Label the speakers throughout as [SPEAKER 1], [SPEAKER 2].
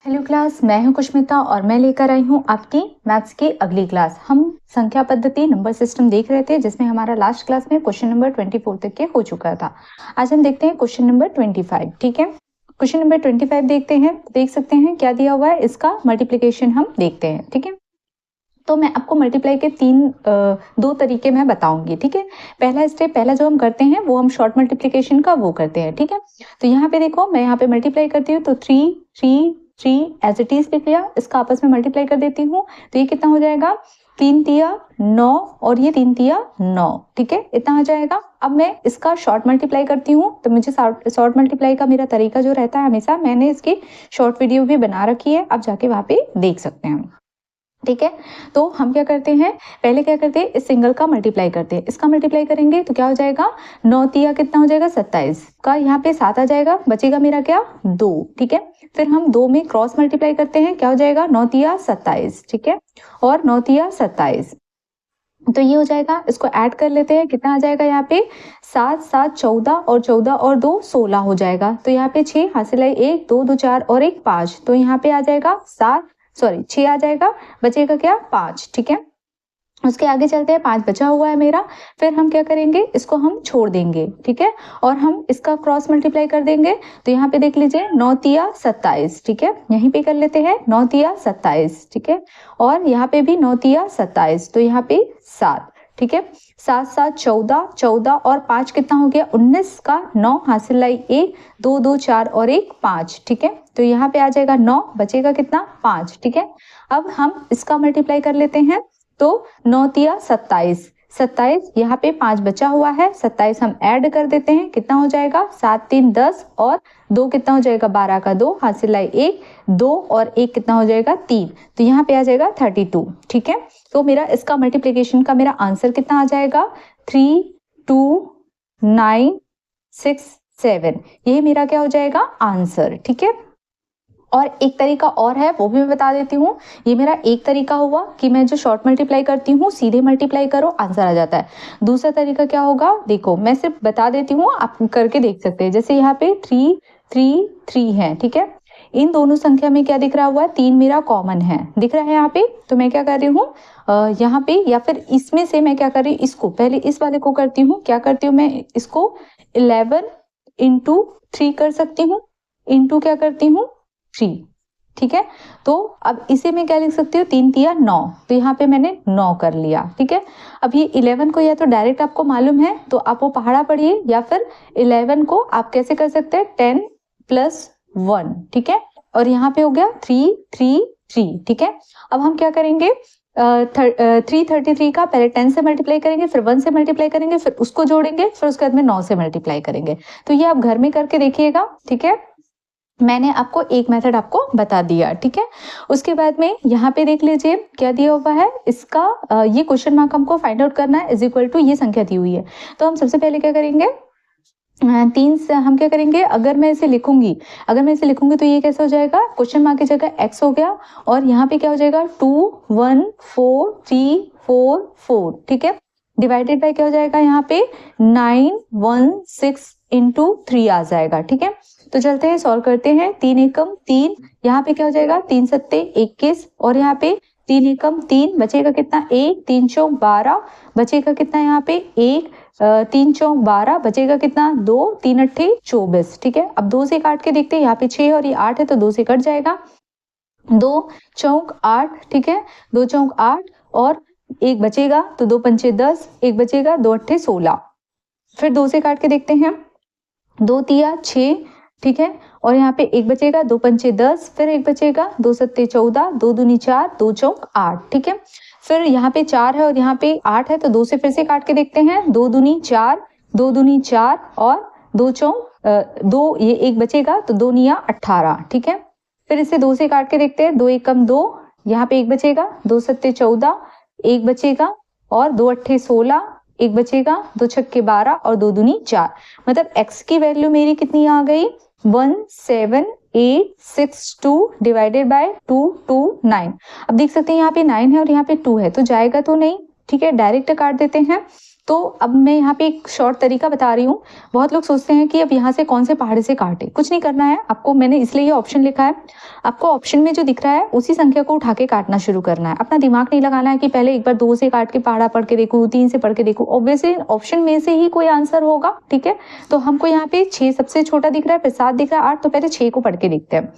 [SPEAKER 1] Hello class, मैं हूं कुष्मिता और मैं लेकर आई हूं आपकी मैथ्स की अगली क्लास। हम संख्या पद्धति नंबर सिस्टम देख रहे थे जिसमें हमारा लास्ट क्लास में क्वेश्चन नंबर 24 तक के हो चुका था। आज हम देखते हैं क्वेश्चन नंबर 25। ठीक है, क्वेश्चन नंबर 25 देखते हैं। देख सकते हैं क्या दिया हुआ है, इसका मल्टीप्लीकेशन हम देखते हैं। ठीक है, तो मैं आपको मल्टीप्लाई के दो तरीके मैं बताऊंगी। ठीक है, पहला जो हम करते हैं वो हम शॉर्ट मल्टीप्लिकेशन का वो करते हैं। ठीक है, तो यहाँ पे देखो, मैं यहाँ पे मल्टीप्लाई करती हूँ तो 3 3 3 एज इट इज लिख लिया, इसका आपस में मल्टीप्लाई कर देती हूँ तो ये कितना हो जाएगा, 3 तिया 9 और ये 3 तिया 9। ठीक है, इतना आ जाएगा। अब मैं इसका शॉर्ट मल्टीप्लाई करती हूँ तो मुझे शॉर्ट मल्टीप्लाई का मेरा तरीका जो रहता है, हमेशा मैंने इसकी शॉर्ट वीडियो भी बना रखी है, आप जाके वहां पे देख सकते हैं। ठीक है, तो हम क्या करते हैं, पहले क्या करते हैं, इस सिंगल का मल्टीप्लाई करते हैं। इसका मल्टीप्लाई करेंगे तो क्या हो जाएगा, 9 तिया कितना हो जाएगा 27 का, यहाँ पे 7 आ जाएगा, बचेगा मेरा क्या 2। ठीक है, फिर हम 2 में क्रॉस मल्टीप्लाई करते हैं, क्या हो जाएगा 9 तिया 27। ठीक है, और 9 तिया 27 तो ये हो जाएगा। इसको ऐड कर लेते हैं, कितना आ जाएगा यहाँ पे 7 7 14 और 14 और 2 16 हो जाएगा। तो यहाँ पे 6 हासिल है, 1 2 2 4 और 1 5, तो यहाँ पे आ जाएगा 6 आ जाएगा, बचेगा क्या 5। ठीक है, उसके आगे चलते हैं, 5 बचा हुआ है मेरा। फिर हम क्या करेंगे, इसको हम छोड़ देंगे। ठीक है, और हम इसका क्रॉस मल्टीप्लाई कर देंगे तो यहाँ पे देख लीजिए 9 तिया 27। ठीक है, यहीं पे कर लेते हैं 9 तिया 27। ठीक है, और यहाँ पे भी 9 तिया 27, तो यहाँ पे 7। ठीक है, 7 7 14 14 और 5 कितना हो गया 19 का 9 हासिल लाई 1 2 2 4 और 1 5। ठीक है, तो यहाँ पे आ जाएगा 9, बचेगा कितना 5। ठीक है, अब हम इसका मल्टीप्लाई कर लेते हैं तो 9 तिया 27 27, यहाँ पे 5 बचा हुआ है, 27 हम ऐड कर देते हैं, कितना हो जाएगा 7 3 10 और 2 कितना हो जाएगा 12 का 2 हासिल लाई 1 2 और 1 कितना हो जाएगा 3, तो यहाँ पे आ जाएगा 32। ठीक है, तो मेरा इसका मल्टीप्लिकेशन का मेरा आंसर कितना आ जाएगा 3 2 9 6 7, ये मेरा क्या हो जाएगा आंसर। ठीक है, और एक तरीका और है वो भी मैं बता देती हूँ। ये मेरा एक तरीका हुआ कि मैं जो शॉर्ट मल्टीप्लाई करती हूँ सीधे मल्टीप्लाई करो, आंसर आ जाता है। दूसरा तरीका क्या होगा, देखो मैं सिर्फ बता देती हूँ, आप करके देख सकते हैं। जैसे यहाँ पे 3 3 3 है। ठीक है, इन दोनों संख्या में क्या दिख रहा हुआ है, 3 मेरा कॉमन है, दिख रहा है यहाँ पे। तो मैं क्या कर रही हूँ, यहाँ पे या फिर इसमें से मैं क्या कर रही हूँ, इसको पहले इस वाले को करती हूँ, क्या करती हूँ मैं इसको 11 इंटू 3 कर सकती हूँ, इंटू क्या करती हूँ 3। ठीक है, तो अब इसे मैं क्या लिख सकती हूँ, 3 तिया 9, तो यहाँ पे मैंने 9 कर लिया। ठीक है, अब ये 11 को या तो डायरेक्ट आपको मालूम है तो आप वो पहाड़ा पढ़िए, या फिर 11 को आप कैसे कर सकते हैं 10 + 1। ठीक है, और यहाँ पे हो गया 3 3 3। ठीक है, अब हम क्या करेंगे, 333 का पहले 10 से मल्टीप्लाई करेंगे, फिर 1 से मल्टीप्लाई करेंगे, फिर उसको जोड़ेंगे, फिर उसके बाद में 9 से मल्टीप्लाई करेंगे। तो ये आप घर में करके देखिएगा। ठीक है, मैंने आपको एक मेथड आपको बता दिया। ठीक है, उसके बाद में यहाँ पे देख लीजिए क्या दिया हुआ है, इसका ये क्वेश्चन मार्क हमको फाइंड आउट करना है, = ये संख्या दी हुई है। तो हम सबसे पहले क्या करेंगे, 3 से हम क्या करेंगे, अगर मैं इसे लिखूंगी तो ये कैसा हो जाएगा, क्वेश्चन मार्क की जगह x हो गया, और यहाँ पे क्या हो जाएगा 2 1 4 3 4 4। ठीक है, डिवाइडेड बाय क्या हो जाएगा, यहाँ पे 9 1 6 इंटू 3 आ जाएगा। ठीक है, तो चलते हैं सॉल्व करते हैं। 3 एकम 3, यहाँ पे क्या हो जाएगा 3 सत्ते 21, और यहाँ पे 3 एकम 3, बचेगा कितना 1 3 चौक 12, बचेगा कितना यहाँ पे 1 3 चौक 12, बचेगा कितना 2 3 अट्ठे 24। ठीक है, अब 2 से काट के देखते हैं, यहाँ पे 6 और ये 8 है तो 2 से कट जाएगा, 2 चौक 8। ठीक है, 2 चौक 8 और 1 बचेगा तो 2 पंचे 10, 1 बचेगा 2 अट्ठे 16। फिर 2 से काट के देखते हैं, 2 तिया 6। ठीक है, और यहाँ पे 1 बचेगा, 2 पंचे 10, फिर 1 बचेगा, 2 सत्ते 14, 2 दूनी 4, 2 चौक 8। ठीक है, फिर यहाँ पे 4 है और यहाँ पे 8 है तो 2 से फिर से काट के देखते हैं, 2 दूनी 4, 2 दूनी 4 और 2 चौक 2, ये 1 बचेगा तो 2 निया 18। ठीक है, फिर इसे 2 से काट के देखते हैं, 2 एकम 2, यहाँ पे 1 बचेगा, 2 सत्ते 14, 1 बचेगा और 2 अट्ठे 16, 1 बचेगा, 2 छक्के 12 और 2 दूनी 4। मतलब x की वैल्यू मेरी कितनी आ गई, 17862 डिवाइडेड बाय 229। अब देख सकते हैं यहाँ पे 9 है और यहाँ पे 2 है तो जाएगा तो नहीं। ठीक है, डायरेक्ट काट देते हैं, तो अब मैं यहाँ पे एक शॉर्ट तरीका बता रही हूँ। बहुत लोग सोचते हैं कि अब यहाँ से कौन से पहाड़े से काटे, कुछ नहीं करना है आपको, मैंने इसलिए ये ऑप्शन लिखा है। आपको ऑप्शन में जो दिख रहा है उसी संख्या को उठा के काटना शुरू करना है। अपना दिमाग नहीं लगाना है कि पहले एक बार 2 से काट के पहाड़ा पढ़ के देखूँ, 3 से पढ़ के देखूँ। ऑब्वियसली ऑप्शन में से ही कोई आंसर होगा, ठीक है। तो हमको यहाँ पे 6 सबसे छोटा दिख रहा है, फिर 7 दिख रहा है, 8, तो पहले 6 को पढ़ के देखते हैं,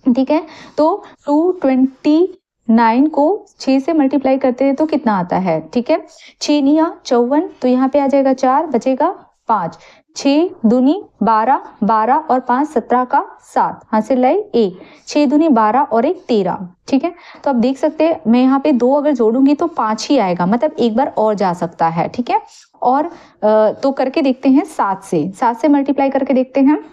[SPEAKER 1] ठीक है। तो 229 को 6 से मल्टीप्लाई करते हैं तो कितना आता है, ठीक है। 6 निया 54, तो यहाँ पे आ जाएगा 4, बचेगा 5, 6 दूनी 12, 12 और 5 17 का 7, हासिल लाई 1, 6 दूनी 12 और 1 13, ठीक है। तो अब देख सकते हैं मैं यहाँ पे 2 अगर जोड़ूंगी तो 5 ही आएगा, मतलब एक बार और जा सकता है, ठीक है। और तो करके देखते हैं 7 से मल्टीप्लाई करके देखते हैं।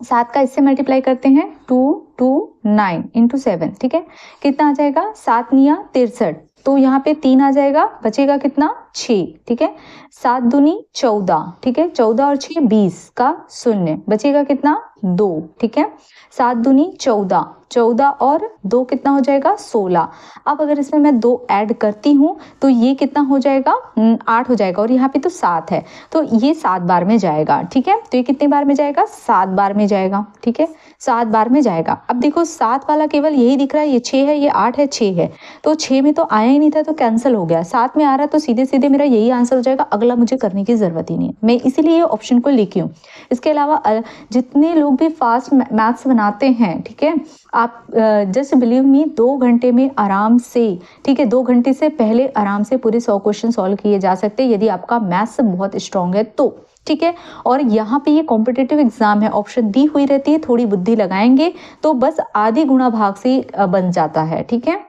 [SPEAKER 1] 7 का इससे मल्टीप्लाई करते हैं, 229 इंटू 7, ठीक है। कितना आ जाएगा, 7 निया 63, तो यहाँ पे 3 आ जाएगा, बचेगा कितना 6, ठीक है। 7 दूनी 14, ठीक है, 14 और 6 20 का 0, बचेगा कितना 2, ठीक है। 7 दूनी 14, 14 और 2 कितना हो जाएगा 16। अब अगर इसमें मैं 2 ऐड करती हूँ तो ये कितना हो जाएगा 8 हो जाएगा, और यहाँ पे तो 7 है, तो ये 7 बार में जाएगा, ठीक है। तो ये कितने बार में जाएगा, 7 बार में जाएगा, ठीक है, 7 बार में जाएगा। अब देखो 7 वाला केवल यही दिख रहा है, ये 6 है, ये 8 है, 6 है, तो 6 में तो आया ही नहीं था, तो कैंसिल हो गया। 7 में आ रहा है तो सीधे सीधे मेरा यही आंसर हो जाएगा, अगला मुझे करने की जरूरत ही नहीं है। मैं इसीलिए ये ऑप्शन को लिखी हूँ। इसके अलावा जितने लोग भी फास्ट मैथ्स बनाते हैं, ठीक है, आप जस्ट बिलीव मी 2 घंटे में आराम से, ठीक है, 2 घंटे से पहले आराम से पूरे 100 क्वेश्चन सॉल्व किए जा सकते हैं यदि आपका मैथ्स बहुत स्ट्रांग है तो, ठीक है। और यहाँ पे ये कॉम्पिटिटिव एग्जाम है, ऑप्शन दी हुई रहती है, थोड़ी बुद्धि लगाएंगे तो बस आधी गुणा भाग से बन जाता है, ठीक है।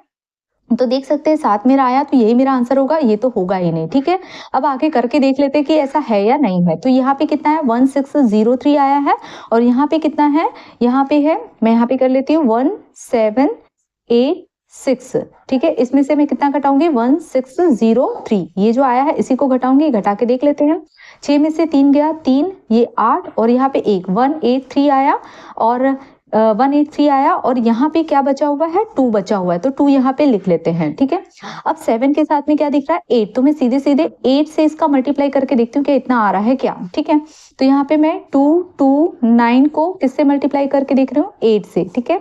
[SPEAKER 1] तो देख सकते हैं 7 मेरा आया, तो यही मेरा आंसर होगा, ये तो होगा ही नहीं, ठीक है। अब आगे करके देख लेते हैं कि ऐसा है या नहीं है। तो यहाँ पे कितना है 1603 आया है, और यहाँ पे कितना है, यहाँ पे है, मैं यहाँ पे कर लेती हूँ 1786, ठीक है। इसमें से मैं कितना घटाऊंगी 1603, ये जो आया है इसी को घटाऊंगी, घटा के देख लेते हैं। 6 में से 3 गया 3, ये 8, और यहाँ पे 1 183 आया, और 183 आया, और यहाँ पे क्या बचा हुआ है 2 बचा हुआ है, तो 2 यहाँ पे लिख लेते हैं, ठीक है। अब 7 के साथ में क्या दिख रहा है 8, तो मैं सीधे सीधे 8 से इसका मल्टीप्लाई करके देखती हूँ कि इतना आ रहा है क्या, ठीक है। तो यहाँ पे मैं 229 को किससे मल्टीप्लाई करके देख रही हूँ 8 से, ठीक है।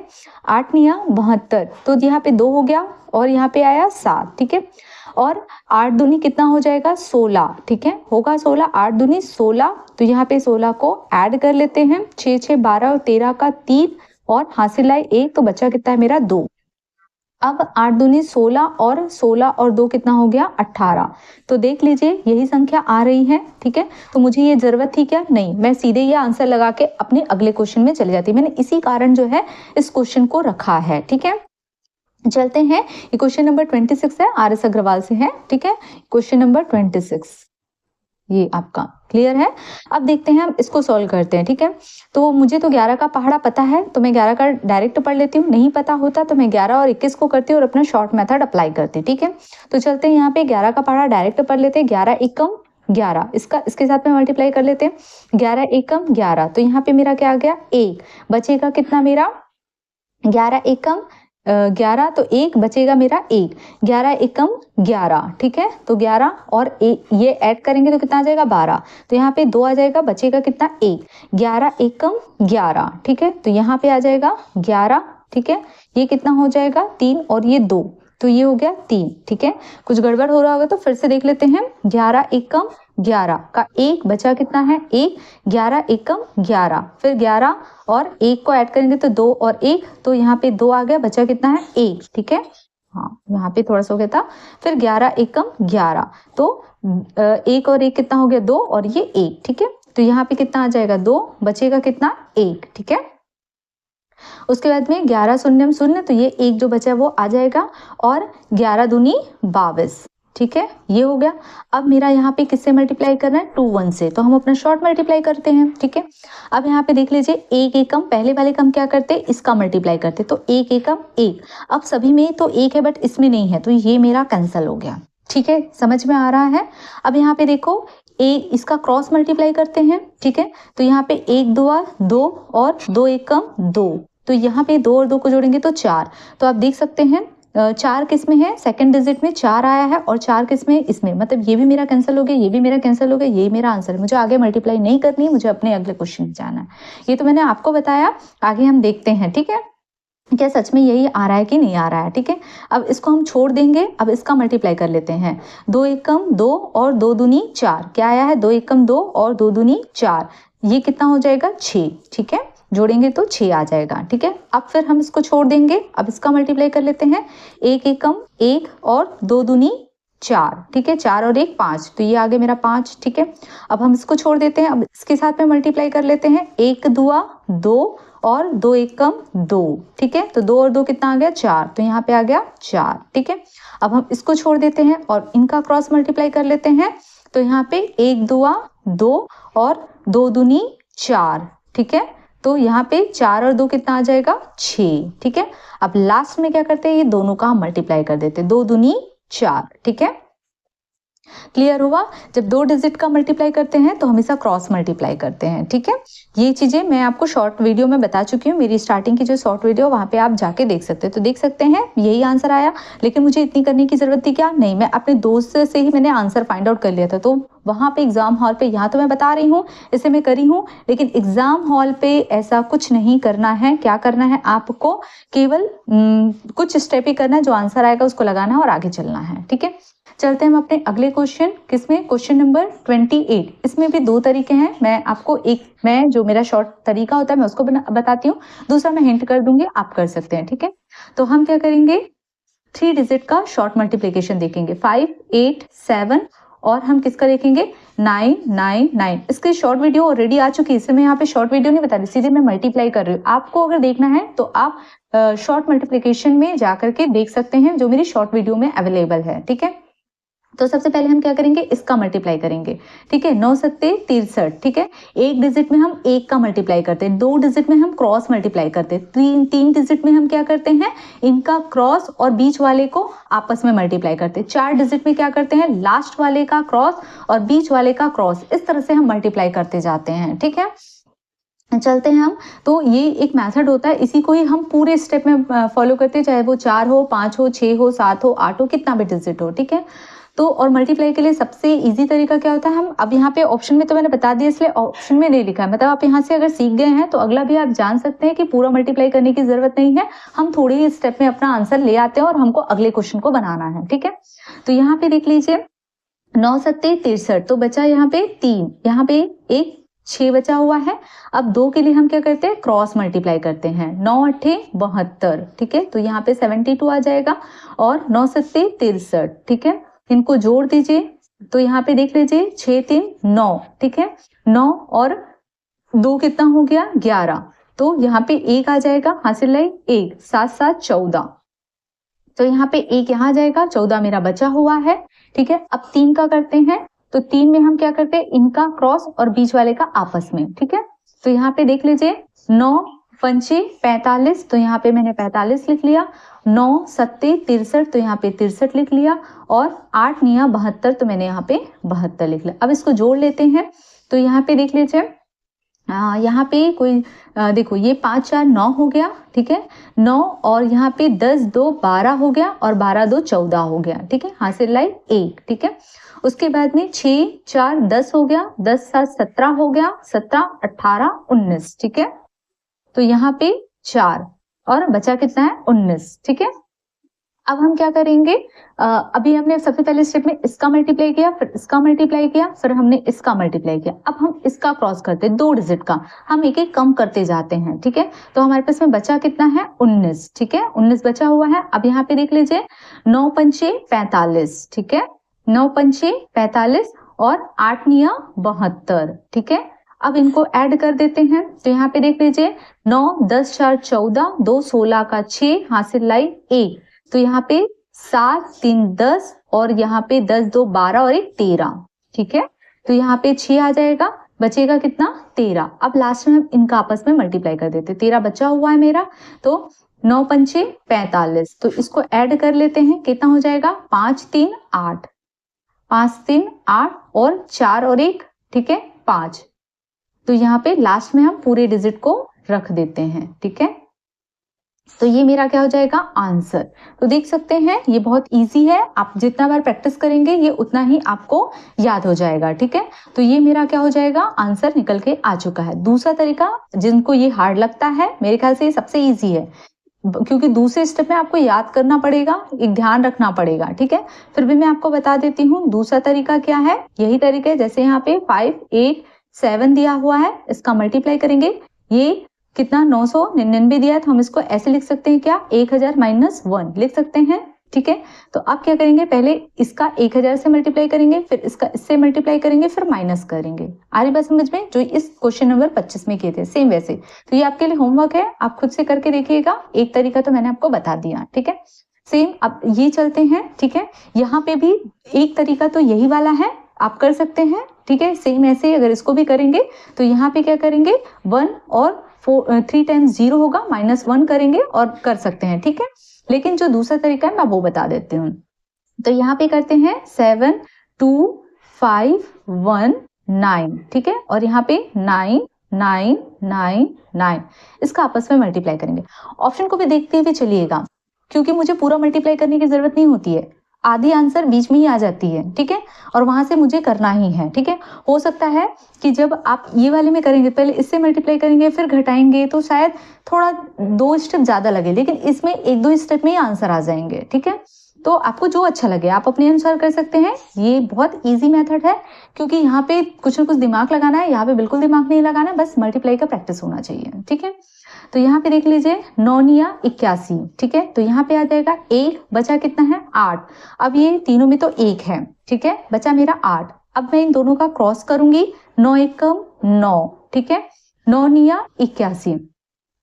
[SPEAKER 1] 8 निया 72, तो यहाँ पे 2 हो गया, और यहाँ पे आया 7, ठीक है। और 8 दूनी कितना हो जाएगा 16, ठीक है, होगा 16, 8 दूनी 16, तो यहाँ पे 16 को ऐड कर लेते हैं, 6 6 12 और 13 का 3, और हासिल आए 1, तो बचा कितना है मेरा 2। अब 8 दूनी 16, और 16 और 2 कितना हो गया 18, तो देख लीजिए यही संख्या आ रही है, ठीक है। तो मुझे ये जरूरत थी क्या, नहीं, मैं सीधे ये आंसर लगा के अपने अगले क्वेश्चन में चली जाती। मैंने इसी कारण जो है इस क्वेश्चन को रखा है, ठीक है। चलते हैं, ये क्वेश्चन नंबर 26 है, RS अग्रवाल से है, ठीक है। क्वेश्चन नंबर 26 ये आपका क्लियर है। अब देखते हैं हम इसको सॉल्व करते हैं, ठीक है। तो मुझे तो 11 का पहाड़ा पता है, तो मैं 11 का डायरेक्ट पढ़ लेती हूँ, नहीं पता होता तो मैं 11 और 21 को करती हूँ और अपना शॉर्ट मेथड अप्लाई करती, ठीक है। तो चलते हैं यहाँ पे 11 का पहाड़ा डायरेक्ट पढ़ लेते हैं, 11 एकम 11, इसके साथ में मल्टीप्लाई कर लेते हैं, 11 एकम 11, तो यहाँ पे मेरा क्या आ गया 1, बचेगा कितना मेरा 11 एकम 11, तो 1 बचेगा मेरा 1, 11 एकम 11, ठीक है। तो 11 और 1 ये ऐड करेंगे तो कितना आ जाएगा 12, तो यहाँ पे 2 आ जाएगा, बचेगा कितना 1, 11 एकम 11, ठीक है। तो यहाँ पे आ जाएगा 11, ठीक है, ये कितना हो जाएगा 3, और ये 2, तो ये हो गया 3, ठीक है। कुछ गड़बड़ हो रहा होगा तो फिर से देख लेते हैं, 11 एकम 11 का 1 बचा कितना है 1, 11 एकम 11, फिर 11 और 1 को ऐड करेंगे तो 2 और 1, तो यहाँ पे 2 आ गया, बचा कितना है 1, ठीक है। हाँ, यहाँ पे थोड़ा सा हो गया था, फिर 11 एकम 11, तो 1 और 1 कितना हो गया 2, और ये 1, ठीक है। तो यहाँ पे कितना आ जाएगा 2, बचेगा कितना 1, ठीक है। उसके बाद में 11 शून्यम शून्य, तो ये 1 जो बचा है वो आ जाएगा, और 11 दूनी 22, ठीक है, ये हो गया। अब मेरा यहाँ पे किससे मल्टीप्लाई करना है 2 1 से, तो हम अपना शॉर्ट मल्टीप्लाई करते हैं, ठीक है। अब यहाँ पे देख लीजिए 1 एकम, पहले वाले का हम क्या करते हैं इसका मल्टीप्लाई करते, तो 1 एकम 1, अब सभी में तो 1 है बट इसमें नहीं है, तो ये मेरा कैंसिल हो गया, ठीक है, समझ में आ रहा है। अब यहाँ पे देखो इसका क्रॉस मल्टीप्लाई करते हैं, ठीक है। तो यहाँ पे 1 2 2 और 2 एकम 2, तो यहाँ पे 2 और 2 को जोड़ेंगे तो 4, तो आप देख सकते हैं 4 किस में है, सेकंड डिजिट में 4 आया है और 4 किस में, इसमें, मतलब ये भी मेरा कैंसिल हो गया, ये भी मेरा कैंसिल हो गया, ये मेरा आंसर है। मुझे आगे मल्टीप्लाई नहीं करनी है, मुझे अपने अगले क्वेश्चन में जाना है। ये तो मैंने आपको बताया, आगे हम देखते हैं। ठीक है, क्या सच में यही आ रहा है कि नहीं आ रहा है। ठीक है, अब इसको हम छोड़ देंगे, अब इसका मल्टीप्लाई कर लेते हैं। 2 एकम 2 और 2 दूनी 4, क्या आया है, 2 एकम 2 और 2 दूनी 4, ये कितना हो जाएगा, 6। ठीक है, जोड़ेंगे तो 6 आ जाएगा। ठीक है, अब फिर हम इसको छोड़ देंगे, अब इसका मल्टीप्लाई कर लेते हैं। 1 एकम 1 और 2 दूनी 4, ठीक है, 4 और 1 5, तो ये आगे मेरा 5। ठीक है, अब हम इसको छोड़ देते हैं, अब इसके साथ में मल्टीप्लाई कर लेते हैं। 1 दुआ 2 और 2 एकम 2, ठीक है, तो 2 और 2 कितना आ गया, 4, तो यहाँ पे आ गया 4। ठीक है, अब हम इसको छोड़ देते हैं और इनका क्रॉस मल्टीप्लाई कर लेते हैं, तो यहाँ पे 1 दुआ 2 और 2 दूनी 4, ठीक है, तो यहाँ पे 4 और 2 कितना आ जाएगा, 6। ठीक है, अब लास्ट में क्या करते हैं, ये दोनों का हम मल्टीप्लाई कर देते हैं, 2 दूनी 4। ठीक है, क्लियर हुआ। जब 2 डिजिट का मल्टीप्लाई करते हैं तो हमेशा क्रॉस मल्टीप्लाई करते हैं। ठीक है, ये चीजें मैं आपको शॉर्ट वीडियो में बता चुकी हूँ, मेरी स्टार्टिंग की जो शॉर्ट वीडियो वहां पे आप जाके देख सकते हैं, तो देख सकते हैं यही आंसर आया। लेकिन मुझे इतनी करने की जरूरत थी क्या, नहीं, मैं अपने दोस्त से ही मैंने आंसर फाइंड आउट कर लिया था, तो वहां पे एग्जाम हॉल पे, यहाँ तो मैं बता रही हूँ, इसे मैं करी हूँ, लेकिन एग्जाम हॉल पे ऐसा कुछ नहीं करना है। क्या करना है आपको, केवल कुछ स्टेप ही करना है, जो आंसर आएगा उसको लगाना है और आगे चलना है। ठीक है, चलते हैं हम अपने अगले क्वेश्चन, किसमें, क्वेश्चन नंबर 28। इसमें भी 2 तरीके हैं, मैं आपको मैं जो मेरा शॉर्ट तरीका होता है मैं उसको बताती हूँ, दूसरा मैं हिंट कर दूंगी, आप कर सकते हैं। ठीक है, तो हम क्या करेंगे, 3 डिजिट का शॉर्ट मल्टीप्लीकेशन देखेंगे, 5 8 7, और हम किसका देखेंगे, 9 9 9। इसकी शॉर्ट वीडियो ऑलरेडी आ चुकी है, इससे मैं यहाँ पे शॉर्ट वीडियो नहीं बता रही, सीधे मैं मल्टीप्लाई कर रही हूँ। आपको अगर देखना है तो आप शॉर्ट मल्टीप्लीकेशन में जाकर के देख सकते हैं, जो मेरी शॉर्ट वीडियो में अवेलेबल है। ठीक है, तो सबसे पहले हम क्या करेंगे, इसका मल्टीप्लाई करेंगे। ठीक है, 9 सत्ते 63। ठीक है, 1 डिजिट में हम 1 का मल्टीप्लाई करते हैं, 2 डिजिट में हम क्रॉस मल्टीप्लाई करते हैं, 3 डिजिट में हम क्या करते हैं, इनका क्रॉस और बीच वाले को आपस में मल्टीप्लाई करते हैं, 4 डिजिट में क्या करते हैं, लास्ट वाले का क्रॉस और बीच वाले का क्रॉस, इस तरह से हम मल्टीप्लाई करते जाते हैं। ठीक है, चलते हैं हम, तो ये एक मेथड होता है, इसी को ही हम पूरे स्टेप में फॉलो करते हैं, चाहे वो 4 हो 5 हो 6 हो 7 हो 8 हो, कितना भी डिजिट हो। ठीक है, तो और मल्टीप्लाई के लिए सबसे इजी तरीका क्या होता है, हम अब यहाँ पे ऑप्शन में तो मैंने बता दिया, इसलिए ऑप्शन में नहीं लिखा है, मतलब आप यहाँ से अगर सीख गए हैं तो अगला भी आप जान सकते हैं कि पूरा मल्टीप्लाई करने की जरूरत नहीं है, हम थोड़ी ही स्टेप में अपना आंसर ले आते हैं और हमको अगले क्वेश्चन को बनाना है। ठीक है, तो यहाँ पे देख लीजिए, 9 सत्ते 63, तो बचा यहाँ पे 3, यहाँ पे एक 6 बचा हुआ है। अब 2 के लिए हम क्या करते हैं, क्रॉस मल्टीप्लाई करते हैं, 9 अट्ठे 72। ठीक है, तो यहाँ पे 72 आ जाएगा, और 9 सत्ते 63। ठीक है, इनको जोड़ दीजिए, तो यहाँ पे देख लीजिए 6 3 9। ठीक है, 9 और 2 कितना हो गया, 11, तो यहाँ पे 1 आ जाएगा, हासिल लाई 1, 7 7 14, तो यहाँ पे 1 यहाँ जाएगा, 14 मेरा बचा हुआ है। ठीक है, अब 3 का करते हैं, तो 3 में हम क्या करते हैं, इनका क्रॉस और बीच वाले का आपस में। ठीक है, तो यहाँ पे देख लीजिए, 9 पंचे 45, तो यहाँ पे मैंने 45 लिख लिया, 9 सत्ते 63, तो यहाँ पे 63 लिख लिया, और 8 निया 72, तो मैंने यहाँ पे 72 लिख लिया। अब इसको जोड़ लेते हैं, तो यहाँ पे देख लीजिए, यहाँ पे कोई देखो, ये 5 4 9 हो गया। ठीक है, 9 और यहाँ पे 10 2 12 हो गया, और 12 2 14 हो गया। ठीक है, हासिल लाई 1। ठीक है, उसके बाद में 6 4 10 हो गया, 10 7 17 हो गया, 17 18 19। ठीक है, तो यहाँ पे 4 और बचा कितना है, 19। ठीक है, अब हम क्या करेंगे, अभी हमने सबसे पहले स्टेप में इसका मल्टीप्लाई किया, फिर इसका मल्टीप्लाई किया, फिर हमने इसका मल्टीप्लाई किया, अब हम इसका क्रॉस करते हैं, 2 डिजिट का हम एक एक कम करते जाते हैं। ठीक है, तो हमारे पास में बचा कितना है, 19। ठीक है, 19 बचा हुआ है। अब यहाँ पे देख लीजिए, 9 पंचे 45। ठीक है, 9 पंचे 45 और 8 निया 72। ठीक है, अब इनको ऐड कर देते हैं, तो यहाँ पे देख लीजिए, 9 10 4 14, 2 16 का 6, हासिल लाई 1, तो यहाँ पे 7 3 10, और यहाँ पे 10 2 12 और 1 13। ठीक है, तो यहाँ पे 6 आ जाएगा, बचेगा कितना, 13। अब लास्ट में हम इनका आपस में मल्टीप्लाई कर देते, 13 बचा हुआ है मेरा, तो 9 पंचे 45, तो इसको ऐड कर लेते हैं, कितना हो जाएगा, 5 3 8, 5 3 8, और 4 और 1, ठीक है 5, तो यहाँ पे लास्ट में हम पूरे डिजिट को रख देते हैं। ठीक है, तो ये मेरा क्या हो जाएगा आंसर। तो देख सकते हैं ये बहुत इजी है, आप जितना बार प्रैक्टिस करेंगे ये उतना ही आपको याद हो जाएगा। ठीक है, तो ये मेरा क्या हो जाएगा आंसर निकल के आ चुका है। दूसरा तरीका जिनको ये हार्ड लगता है, मेरे ख्याल से ये सबसे इजी है, क्योंकि दूसरे स्टेप में आपको याद करना पड़ेगा, एक ध्यान रखना पड़ेगा। ठीक है, फिर भी मैं आपको बता देती हूँ दूसरा तरीका क्या है। यही तरीका है, जैसे यहाँ पे 5, 8, 7 दिया हुआ है, इसका मल्टीप्लाई करेंगे। ये कितना 999 दिया है, तो हम इसको ऐसे लिख सकते हैं, क्या 1000 माइनस 1 लिख सकते हैं। ठीक है, तो अब क्या करेंगे, पहले इसका 1000 से मल्टीप्लाई करेंगे, फिर इसका इससे मल्टीप्लाई करेंगे, फिर माइनस करेंगे। आ रही बात समझ में, जो इस क्वेश्चन नंबर 25 में किए थे सेम वैसे। तो ये आपके लिए होमवर्क है, आप खुद से करके देखिएगा। एक तरीका तो मैंने आपको बता दिया। ठीक है, सेम अब ये चलते हैं। ठीक है, यहाँ पे भी एक तरीका तो यही वाला है, आप कर सकते हैं। ठीक है, सेम ऐसे अगर इसको भी करेंगे तो यहाँ पे क्या करेंगे 1 और 3 टाइम्स 0 होगा, -1 करेंगे और कर सकते हैं। ठीक है, लेकिन जो दूसरा तरीका है मैं वो बता देती हूँ। तो यहाँ पे करते हैं 7, 2, 5, 1, 9। ठीक है, और यहाँ पे 9, 9, 9, 9, इसका आपस में मल्टीप्लाई करेंगे। ऑप्शन को भी देखते हुए चलिएगा, क्योंकि मुझे पूरा मल्टीप्लाई करने की जरूरत नहीं होती है, आधी आंसर बीच में ही आ जाती है। ठीक है, और वहां से मुझे करना ही है। ठीक है, हो सकता है कि जब आप ये वाले में करेंगे, पहले इससे मल्टीप्लाई करेंगे फिर घटाएंगे, तो शायद थोड़ा 2 स्टेप ज्यादा लगे, लेकिन इसमें 1-2 स्टेप में ही आंसर आ जाएंगे। ठीक है, तो आपको जो अच्छा लगे आप अपने अनुसार कर सकते हैं। ये बहुत इजी मेथड है, क्योंकि यहाँ पे कुछ ना कुछ दिमाग लगाना है, यहाँ पे बिल्कुल दिमाग नहीं लगाना है, बस मल्टीप्लाई का प्रैक्टिस होना चाहिए। ठीक है, तो यहाँ पे देख लीजिए 9 निया 81। ठीक है, तो यहाँ पे आ जाएगा 1, बचा कितना है 8। अब ये तीनों में तो 1 है। ठीक है, बचा मेरा 8। अब मैं इन दोनों का क्रॉस करूंगी, 9 एकम 9। ठीक है, 9 निया 81।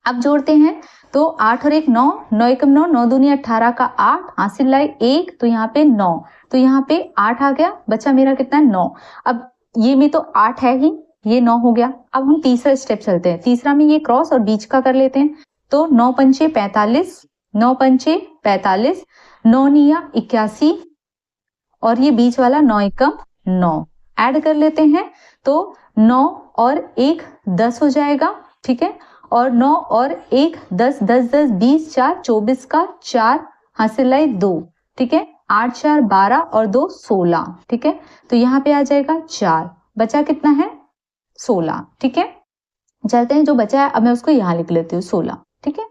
[SPEAKER 1] अब जोड़ते हैं तो 8 और 1 9, 9 एकम 9, 9 दूनी 18 का 8, हासिल लाए 1, तो यहाँ पे 9, तो यहाँ पे 8 आ गया, बचा मेरा कितना 9। अब ये में तो 8 है ही, ये 9 हो गया। अब हम तीसरा स्टेप चलते हैं, तीसरा में ये क्रॉस और बीच का कर लेते हैं। तो 9 पंचे 45, 9 पंचे 45, 9 निया 81, और ये बीच वाला 9 एकम 9 ऐड कर लेते हैं, तो 9 और 1 10 हो जाएगा। ठीक है, और 9 और 1 10, 10 10 20, 4 24 का 4, हासिल लाए 2। ठीक है, 8 4 12 और 2 16। ठीक है, तो यहाँ पे आ जाएगा 4, बचा कितना है 16। ठीक है, चलते हैं, जो बचा है अब मैं उसको यहाँ लिख लेती हूँ 16। ठीक है,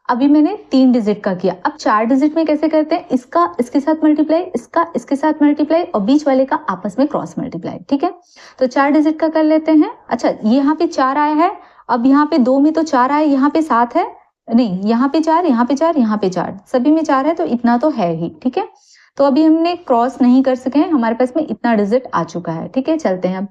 [SPEAKER 1] अभी मैंने 3 डिजिट का किया, अब 4 डिजिट में कैसे करते हैं, इसका इसके साथ मल्टीप्लाई, इसका इसके साथ मल्टीप्लाई, और बीच वाले का आपस में क्रॉस मल्टीप्लाई। ठीक है, तो 4 डिजिट का कर लेते हैं। अच्छा, यहाँ पे 4 आया है, अब यहाँ पे 2 में तो 4 आया, यहाँ पे 7 है, नहीं यहाँ पे 4, यहाँ पे 4, यहाँ पे 4, सभी में 4 है, तो इतना तो है ही। ठीक है, तो अभी हमने क्रॉस नहीं कर सके हैं, हमारे पास में इतना डिजिट आ चुका है। ठीक है, चलते हैं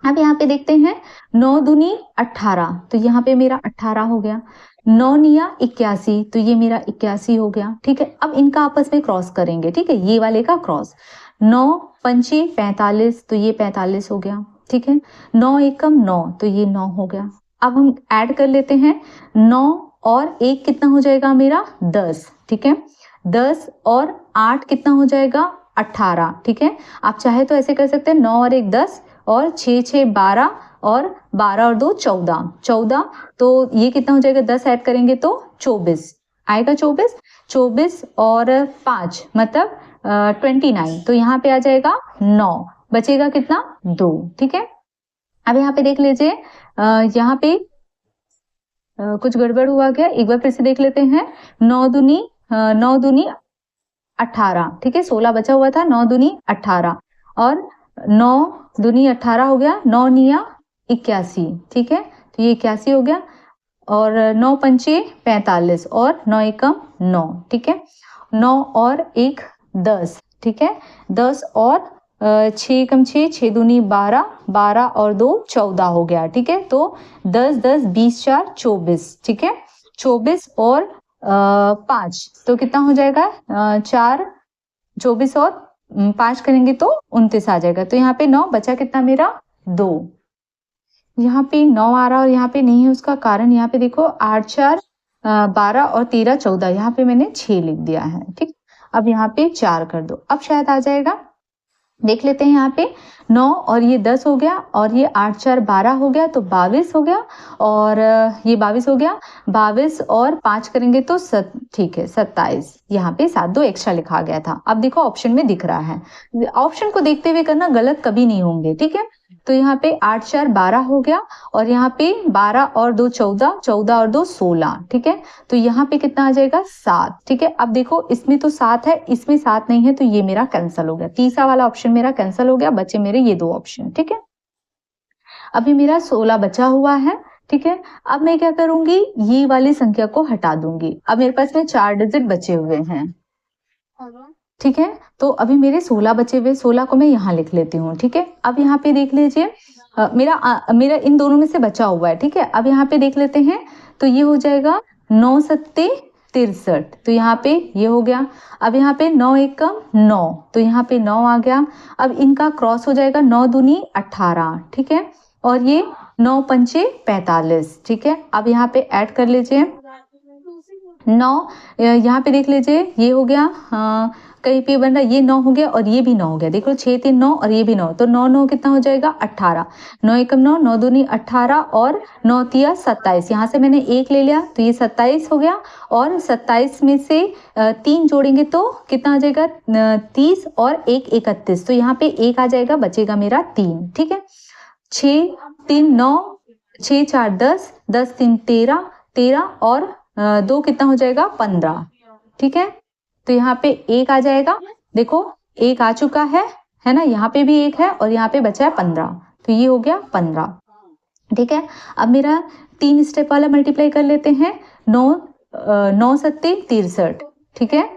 [SPEAKER 1] अब यहाँ पे देखते हैं 9 दूनी 18, तो यहाँ पे मेरा 18 हो गया। 9 निया 81, तो ये मेरा 81 हो गया। ठीक है, अब इनका आपस में क्रॉस करेंगे। ठीक है, ये वाले का क्रॉस, 9 पंचे 45, तो ये 45 हो गया। ठीक है, 9 एकम 9, तो ये 9 हो गया। अब हम ऐड कर लेते हैं, 9 और 1 कितना हो जाएगा मेरा 10। ठीक है, 10 और 8 कितना हो जाएगा 18। ठीक है, आप चाहे तो ऐसे कर सकते हैं, 9 और 1 10, और 6 6 12, और 12 और 2 14, 14, तो ये कितना हो जाएगा 10 ऐड करेंगे तो 24 आएगा, 24, 24 और 5 मतलब 29, तो यहाँ पे आ जाएगा 9, बचेगा कितना 2। ठीक है, अब यहाँ पे देख लीजिए, यहाँ पे कुछ गड़बड़ हुआ क्या, एक बार फिर से देख लेते हैं। 9 दूनी 18। ठीक है, 16 बचा हुआ था, 9 दूनी 18, और 9 दूनी 18 हो गया, 9 निया 81। ठीक है, तो ये 81 हो गया, और 9 पंचे 45, और 9 एकम 9। ठीक है, 9 और 1 10। ठीक है, 10 और 6 एकम 6, 6 दूनी 12, 12 और 2 14 हो गया। ठीक है, तो 10 10 20 4 24। ठीक है, 24 और 5, तो कितना हो जाएगा 4, 24 और 5 करेंगे तो 29 आ जाएगा। तो यहाँ पे 9, बचा कितना मेरा 2। यहाँ पे 9 आ रहा और यहाँ पे नहीं है, उसका कारण यहाँ पे देखो 8 4 12 और 13 14, यहाँ पे मैंने 6 लिख दिया है। ठीक, अब यहाँ पे 4 कर दो, अब शायद आ जाएगा। देख लेते हैं यहाँ पे 9 और ये 10 हो गया और ये 8 4 12 हो गया तो 22 हो गया और ये 22 हो गया। 22 और 5 करेंगे तो ठीक है 27। यहाँ पे 7 2 एक्स्ट्रा लिखा गया था। अब देखो ऑप्शन में दिख रहा है। ऑप्शन को देखते हुए करना, गलत कभी नहीं होंगे, ठीक है। तो यहाँ पे 8 4 12 हो गया और यहाँ पे 12 और 2 14, 14 और 2 16, ठीक है। तो यहाँ पे कितना आ जाएगा 7, ठीक है। अब देखो इसमें तो 7 है, इसमें 7 नहीं है, तो ये मेरा कैंसिल हो गया। तीसरा वाला ऑप्शन मेरा कैंसिल हो गया, बचे मेरे ये 2 ऑप्शन, ठीक है। अभी मेरा 16 बचा हुआ है, ठीक है। अब मैं क्या करूंगी, ये वाली संख्या को हटा दूंगी। अब मेरे पास में 4 डिजिट बचे हुए हैं, ठीक है। तो अभी मेरे 16 बचे हुए, 16 को मैं यहाँ लिख लेती हूँ, ठीक है। अब यहाँ पे देख लीजिए मेरा इन दोनों में से बचा हुआ है, ठीक है। अब यहाँ पे देख लेते हैं तो ये हो जाएगा 9 सत्ते 63, तो यहाँ पे ये हो गया। अब यहाँ पे 9 1 9, तो यहाँ पे 9 आ गया। अब इनका क्रॉस हो जाएगा 9 दूनी 18, ठीक है। और ये 9 पंचे 45, ठीक है। अब यहाँ पे ऐड कर लीजिए 9, यहाँ पे देख लीजिए ये हो गया, कहीं पे बन रहा, ये 9 हो गया और ये भी 9 हो गया। देखो 6 3 9 और ये भी 9, तो 9 9 कितना हो जाएगा 18। 9 1 9, 9 दूनी 18 और 9 तिया 27। यहाँ से मैंने 1 ले लिया तो ये 27 हो गया और 27 में से 3 जोड़ेंगे तो कितना आ जाएगा 30 और 1 31, तो यहाँ पे 1 आ जाएगा, बचेगा मेरा 3, ठीक है। 6 3 9, 6 4 10, 10 3 13, 13 और 2 कितना हो जाएगा 15, ठीक है। तो यहाँ पे 1 आ जाएगा, देखो 1 आ चुका है ना, यहाँ पे भी 1 है और यहाँ पे बचा है 15, तो ये हो गया 15, ठीक है। अब मेरा 3 स्टेप वाला मल्टीप्लाई कर लेते हैं। 9 सत्ते 63, ठीक है।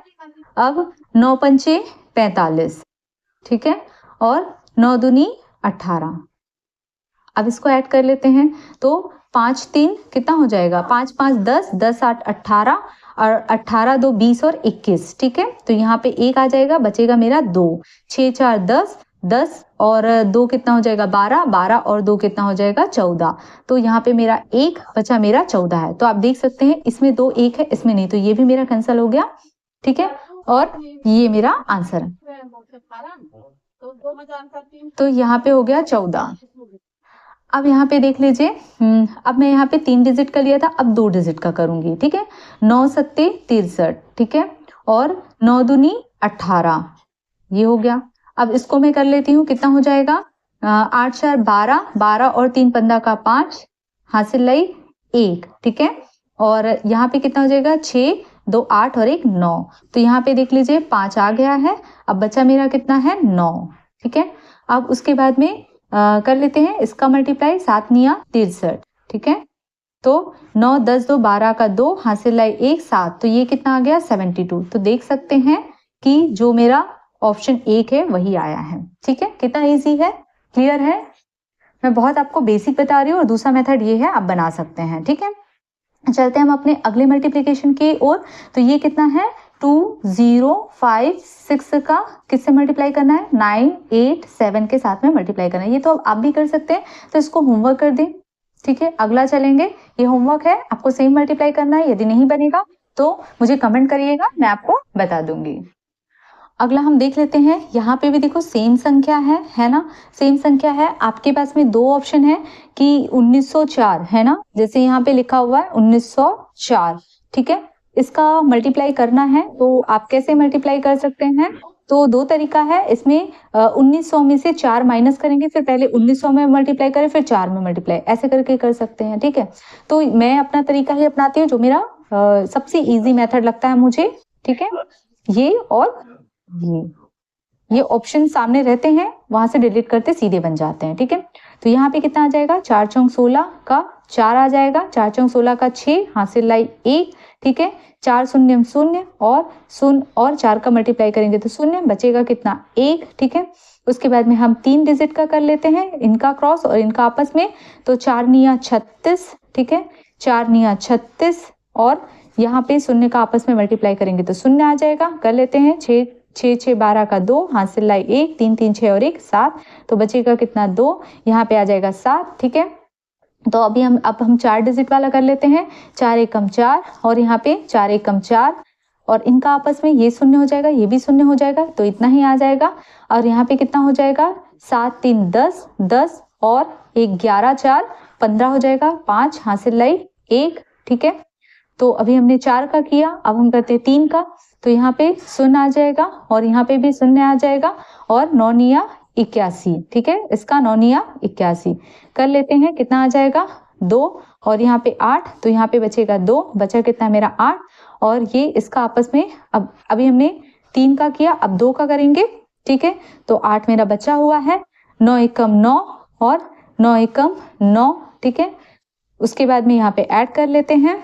[SPEAKER 1] अब 9 पंचे 45, ठीक है, और 9 दूनी 18। अब इसको ऐड कर लेते हैं तो 5 3 कितना हो जाएगा 5 5 10, 10 8 18 और 18 2 20 और 21, ठीक है। तो यहाँ पे 1 आ जाएगा, बचेगा मेरा 2। 6 4 10, 10 और 2 कितना हो जाएगा 12, 12 और 2 कितना हो जाएगा 14। तो यहाँ पे मेरा 1 बचा, मेरा 14 है। तो आप देख सकते हैं इसमें 2 1 है, इसमें नहीं, तो ये भी मेरा कैंसिल हो गया, ठीक है। और ये मेरा आंसर है। तो यहाँ पे हो गया 14। अब यहाँ पे देख लीजिए, अब मैं यहाँ पे 3 डिजिट का लिया था, अब 2 डिजिट का करूंगी, ठीक है। 9 सत्ते 63, ठीक है, और 9 दूनी 18, ये हो गया। अब इसको मैं कर लेती हूँ, कितना हो जाएगा 8 4 12, 12 और 3 15 का 5, हासिल लाई 1, ठीक है। और यहाँ पे कितना हो जाएगा 6 2 8 और 1 9, तो यहाँ पे देख लीजिए 5 आ गया है। अब बचा मेरा कितना है 9, ठीक है। अब उसके बाद में कर लेते हैं इसका मल्टीप्लाई, 7 निया 63, ठीक है। तो 9 10 2 12 का 2, हासिल लाई 1 7, तो ये कितना आ गया 72। तो देख सकते हैं कि जो मेरा ऑप्शन 1 है वही आया है, ठीक है। कितना इजी है, क्लियर है। मैं बहुत आपको बेसिक बता रही हूँ और दूसरा मेथड ये है, आप बना सकते हैं, ठीक है। चलते हैं हम अपने अगले मल्टीप्लिकेशन की ओर। तो ये कितना है 2 0 5 6 का किससे मल्टीप्लाई करना है 9 8 7 के साथ में मल्टीप्लाई करना है। ये तो आप भी कर सकते हैं, तो इसको होमवर्क कर दें, ठीक है। अगला चलेंगे, ये होमवर्क है, आपको सेम मल्टीप्लाई करना है। यदि नहीं बनेगा तो मुझे कमेंट करिएगा, मैं आपको बता दूंगी। अगला हम देख लेते हैं, यहाँ पे भी देखो सेम संख्या है ना, सेम संख्या है। आपके पास में 2 ऑप्शन है कि 1904 है ना, जैसे यहाँ पे लिखा हुआ है 1904, ठीक है। इसका मल्टीप्लाई करना है तो आप कैसे मल्टीप्लाई कर सकते हैं, तो 2 तरीका है इसमें। 1900 में से 4 माइनस करेंगे, फिर पहले 1900 में मल्टीप्लाई करें, फिर 4 में मल्टीप्लाई, ऐसे करके कर सकते हैं, ठीक है। तो मैं अपना तरीका ही अपनाती हूँ, जो मेरा सबसे इजी मेथड लगता है मुझे, ठीक है। ये और ये ऑप्शन सामने रहते हैं, वहां से डिलीट करते सीधे बन जाते हैं, ठीक है। तो यहाँ पे कितना आ जाएगा 4 चौक 16 का 4 आ जाएगा, 4 चौक 16 का 6, हासिल लाई 1, ठीक है। 4 शून्य 0 और 0 और 4 का मल्टीप्लाई करेंगे तो 0, बचेगा कितना 1, ठीक है। उसके बाद में हम 3 डिजिट का कर लेते हैं, इनका क्रॉस और इनका आपस में, तो 4 निया 36, ठीक है, 4 निया 36 और यहाँ पे 0 का आपस में मल्टीप्लाई करेंगे तो 0 आ जाएगा। कर लेते हैं 6 6 6 12 का 2, हासिल लाई 1, 3 3 6 और 1 7, तो बचेगा कितना 2, यहाँ पे आ जाएगा 7, ठीक है। तो अभी हम 4 डिजिट वाला कर लेते हैं, 4 एकम 4 और यहाँ पे 4 एकम 4 और इनका आपस में ये शून्य हो जाएगा, ये भी शून्य हो जाएगा, तो इतना ही आ जाएगा। और यहाँ पे कितना हो जाएगा, 7 3 10, 10 और 1 11 4 15 हो जाएगा, 5 हासिल लाई 1, ठीक है। तो अभी हमने 4 का किया, अब हम करते हैं 3 का, तो यहाँ पे शून्य आ जाएगा और यहाँ पे भी शून्य आ जाएगा और 9 निया 81, ठीक है, इसका 9 निया 81 कर लेते हैं। कितना आ जाएगा, 2 और यहाँ पे 8, तो यहाँ पे बचेगा 2, बचा कितना मेरा 8 और ये इसका आपस में अब अभी हमने 3 का किया, अब 2 का करेंगे, ठीक है। तो 8 मेरा बचा हुआ है, 9 एकम 9 और 9 एकम 9, ठीक है। उसके बाद में यहाँ पे ऐड कर लेते हैं,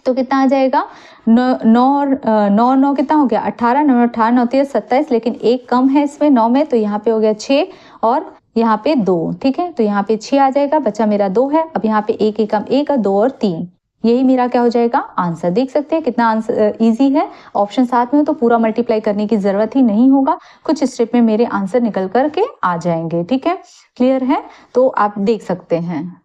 [SPEAKER 1] तो कितना आ जाएगा, 9 और 9 कितना हो गया, 18, 9 18 9 13 27, लेकिन एक कम है इसमें 9 में, तो यहाँ पे हो गया 6 और यहाँ पे 2, ठीक है। तो यहाँ पे 6 आ जाएगा, बचा मेरा 2 है। अब यहाँ पे 1 एकम 1, 2 और 3, यही मेरा क्या हो जाएगा, आंसर। देख सकते हैं कितना आंसर इजी है। ऑप्शन साथ में तो पूरा मल्टीप्लाई करने की जरूरत ही नहीं होगा, कुछ स्टेप में मेरे आंसर निकल करके आ जाएंगे, ठीक है। क्लियर है, तो आप देख सकते हैं।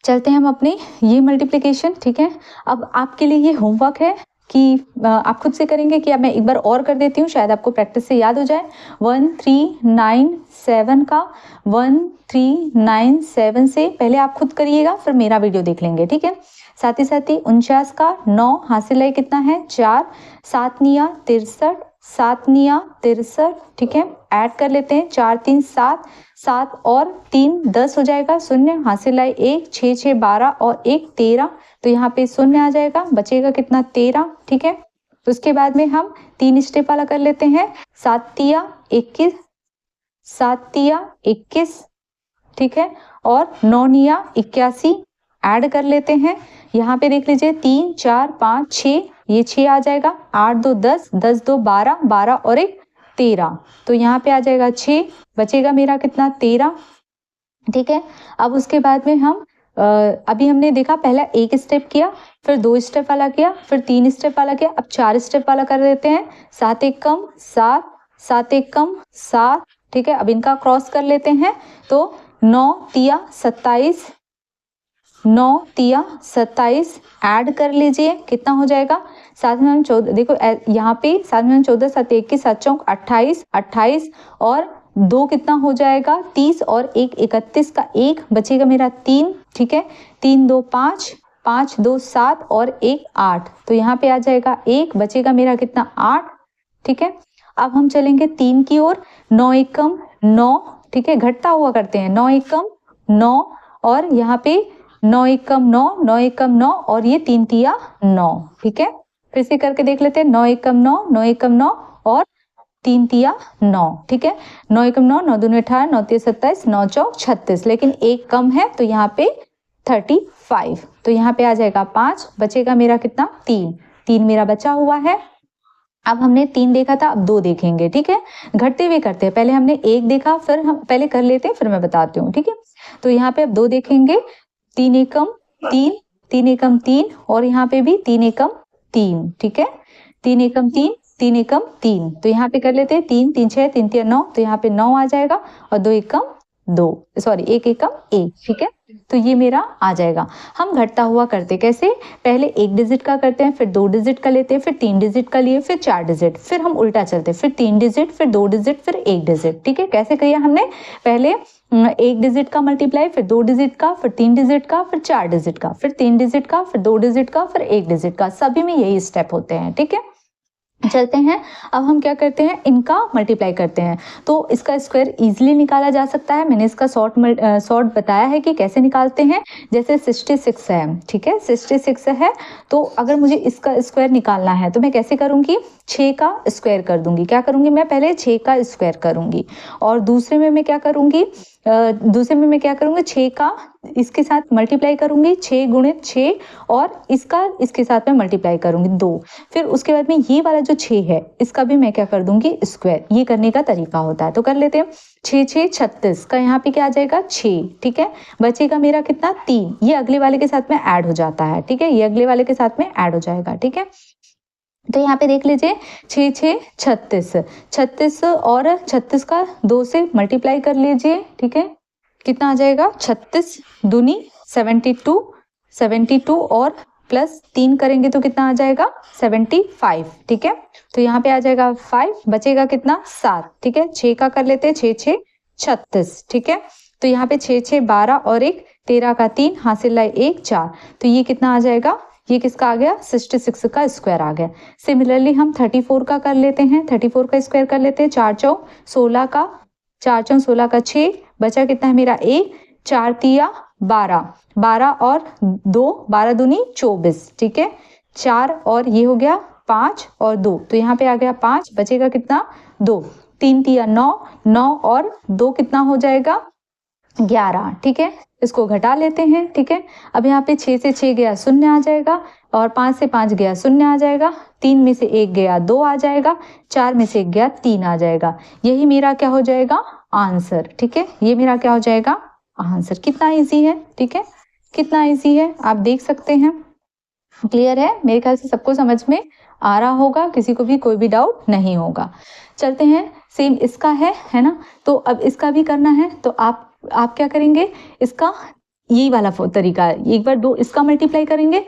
[SPEAKER 1] चलते हैं हम अपनी ये मल्टीप्लिकेशन, ठीक है। अब आपके लिए ये होमवर्क है कि आप खुद से करेंगे कि अब मैं एक बार और कर देती हूँ, शायद आपको प्रैक्टिस से याद हो जाए। 1397 का 1397 से पहले आप खुद करिएगा, फिर मेरा वीडियो देख लेंगे, ठीक है। साथ ही 49 का 9 हासिल है कितना है, 4, 7 निया 63, 7 निया 63, ठीक है। ऐड कर लेते हैं, 4 3 7, 7 और 3 10 हो जाएगा, शून्य हासिल है 1, 6 6 12 और 1 13, तो यहाँ पे शून्य आ जाएगा, बचेगा कितना 13, ठीक है। तो उसके बाद में हम 3 स्टेप वाला कर लेते हैं, 7 तिया 21, 7 तिया 21, ठीक है, और 9 निया 81 ऐड कर लेते हैं। यहाँ पे देख लीजिए 3 4 5 6, ये 6 आ जाएगा, 8 2 10, 10 2 12, 12 और 1 13, तो यहाँ पे आ जाएगा 6, बचेगा मेरा कितना 13, ठीक है। अब उसके बाद में हम अभी हमने देखा पहला 1 स्टेप किया, फिर 2 स्टेप वाला किया, फिर 3 स्टेप वाला किया, अब 4 स्टेप वाला कर देते हैं। 7 1 कम 7, 7 1 कम 7, ठीक है। अब इनका क्रॉस कर लेते हैं, तो 9 तिया 27, 9 तिया 27 ऐड कर लीजिए, कितना हो जाएगा, 7 में 14, देखो यहाँ पे 7 में 14, 7 21, 7 चौक 28, 28 और 2 कितना हो जाएगा 30 और 1 31 का 1, बचेगा मेरा 3, ठीक है। 3 2 5, 5 2 7 और 1 8, तो यहाँ पे आ जाएगा 1, बचेगा मेरा कितना 8, ठीक है। अब हम चलेंगे 3 की ओर, 9 एकम 9, ठीक है, घटता हुआ करते हैं, 9 एकम 9 और यहाँ पे 9 एकम 9, 9 एकम 9 और ये 3 तिया 9, ठीक है। फिर से करके देख लेते हैं, 9 एकम 9, 9 एकम 9 और 3 तिया 9, ठीक है। 9 एकम 9, 9 दूनी 18, 9 तिया 27, 9 चौक 36, लेकिन एक कम है तो यहाँ पे 35, तो यहाँ पे आ जाएगा 5, बचेगा मेरा कितना 3, 3 मेरा बचा हुआ है। अब हमने 3 देखा था, अब 2 देखेंगे, ठीक है। घटते हुए करते हैं, पहले हमने 1 देखा, फिर हम पहले कर लेते हैं, फिर मैं बताती हूँ, ठीक है। तो यहाँ पे अब 2 देखेंगे, 3 एकम 3, 3 एकम 3 और यहाँ पे भी 3 एकम 3, ठीक है। 3 एकम 3, 3 एकम 3, तो यहाँ पे कर लेते हैं 3 3 6, 3 3 9, तो यहाँ पे 9 आ जाएगा और 2 एकम 2, सॉरी 1 एकम 1, ठीक है। तो ये मेरा आ जाएगा। हम घटता हुआ करते कैसे, पहले 1 डिजिट का करते हैं, फिर 2 डिजिट का लेते हैं, फिर 3 डिजिट का लिए, फिर 4 डिजिट, फिर हम उल्टा चलते हैं, फिर 3 डिजिट, फिर 2 डिजिट, फिर 1 डिजिट, ठीक है। कैसे किया हमने, पहले 1 डिजिट का मल्टीप्लाई, फिर 2 डिजिट का, फिर 3 डिजिट का, फिर 4 डिजिट का, फिर 3 डिजिट का, फिर 2 डिजिट का, फिर 1 डिजिट का, सभी में यही स्टेप होते हैं, ठीक है। चलते हैं, अब हम क्या करते हैं, इनका मल्टीप्लाई करते हैं। तो इसका स्क्वायर इजीली निकाला जा सकता है, मैंने इसका शॉर्ट बताया है कि कैसे निकालते हैं। जैसे 66 है, ठीक है, 66 है, तो अगर मुझे इसका स्क्वायर निकालना है तो मैं कैसे करूंगी, 6 का स्क्वायर कर दूंगी। क्या करूंगी मैं, पहले 6 का स्क्वायर करूंगी और दूसरे में मैं क्या करूंगी, 6 का इसके साथ मल्टीप्लाई करूंगी, 6 गुणित 6 और इसका इसके साथ में मल्टीप्लाई करूंगी 2, फिर उसके बाद में ये वाला जो 6 है इसका भी मैं क्या कर दूंगी स्क्वायर। ये करने का तरीका होता है, तो कर लेते हैं। 6 6 36 का यहाँ पे क्या आ जाएगा 6, ठीक है। बचेगा मेरा कितना 3, ये अगले वाले के साथ में ऐड हो जाता है, ठीक है, ये अगले वाले के साथ में ऐड हो जाएगा, ठीक है। तो यहाँ पे देख लीजिए 6 6 36, 36 और 36 का 2 से मल्टीप्लाई कर लीजिए, ठीक है, कितना आ जाएगा 36 दूनी 72, 72 और प्लस 3 करेंगे तो कितना आ जाएगा 75, ठीक है। तो यहाँ पे आ जाएगा 5, बचेगा कितना 7, ठीक है। 6 का कर लेते हैं, 6 6 36, ठीक है। तो यहाँ पे 6 6 12 और 1 13 का 3 हासिल लाए 1 4, तो ये कितना आ जाएगा, ये किसका आ गया 66 का स्क्वायर आ गया। सिमिलरली हम 34 का कर लेते हैं, 34 का स्क्वायर कर लेते हैं, 4 चौक 16 का, 4 चौक 16 का 6, बचा कितना है मेरा 1, 4 तिया 12, 12 और 2 12 दूनी 24, ठीक है। 4 और ये हो गया 5 और 2, तो यहाँ पे आ गया 5, बचेगा कितना 2, 3 तिया 9, 9 और 2 कितना हो जाएगा 11, ठीक है। इसको घटा लेते हैं, ठीक है। अब यहाँ पे 6 से 6 गया 0 आ जाएगा, और 5 से 5 गया 0 आ जाएगा, 3 में से 1 गया 2 आ जाएगा, 4 में से 1 गया 3 आ जाएगा। यही मेरा क्या हो जाएगा आंसर, ठीक है। ये मेरा क्या हो जाएगा आंसर। कितना इजी है, ठीक है, कितना इजी है आप देख सकते हैं। क्लियर है, मेरे ख्याल से सबको समझ में आ रहा होगा, किसी को भी कोई भी डाउट नहीं होगा। चलते हैं, सेम इसका है ना। तो अब इसका भी करना है, तो आप क्या करेंगे, इसका यही वाला तरीका है, एक बार 2 इसका मल्टीप्लाई करेंगे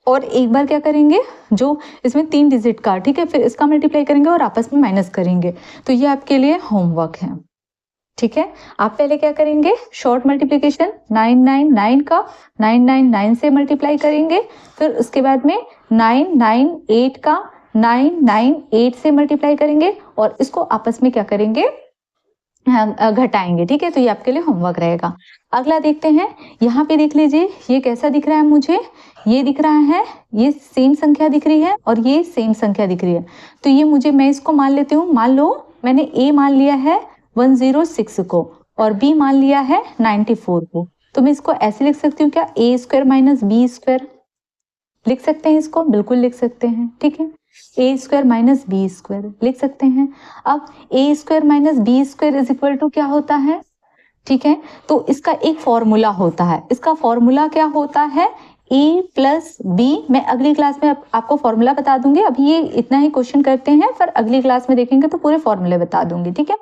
[SPEAKER 1] और एक बार क्या करेंगे जो इसमें 3 डिजिट का, ठीक है, फिर इसका मल्टीप्लाई करेंगे और आपस में माइनस करेंगे। तो ये आपके लिए होमवर्क है, ठीक है। आप पहले क्या करेंगे, शॉर्ट मल्टीप्लिकेशन 999 का 999 से मल्टीप्लाई करेंगे, फिर उसके बाद में 998 का 998 से मल्टीप्लाई करेंगे और इसको आपस में क्या करेंगे घटाएंगे, ठीक है। तो ये आपके लिए होमवर्क रहेगा। अगला देखते हैं, यहाँ पे देख लीजिए ये कैसा दिख रहा है मुझे, ये दिख रहा है, ये सेम संख्या दिख रही है और ये सेम संख्या दिख रही है। तो ये मुझे, मैं इसको मान लेती हूँ, मान लो मैंने ए मान लिया है 106 को और बी मान लिया है 94 को। तो मैं इसको ऐसे लिख सकती हूँ क्या, ए स्क्वायर माइनस बी स्क्वायर, लिख सकते हैं इसको, बिल्कुल लिख सकते हैं, ठीक है। A square minus B square लिख सकते हैं। अब A square minus B square is equal to क्या होता है, ठीक है। तो इसका एक फॉर्मूला होता है, इसका फॉर्मूला क्या होता है ए प्लस बी। मैं अगली क्लास में आपको फॉर्मूला बता दूंगी, अभी ये इतना ही क्वेश्चन करते हैं, फिर अगली क्लास में देखेंगे तो पूरे फॉर्मूले बता दूंगी, ठीक है।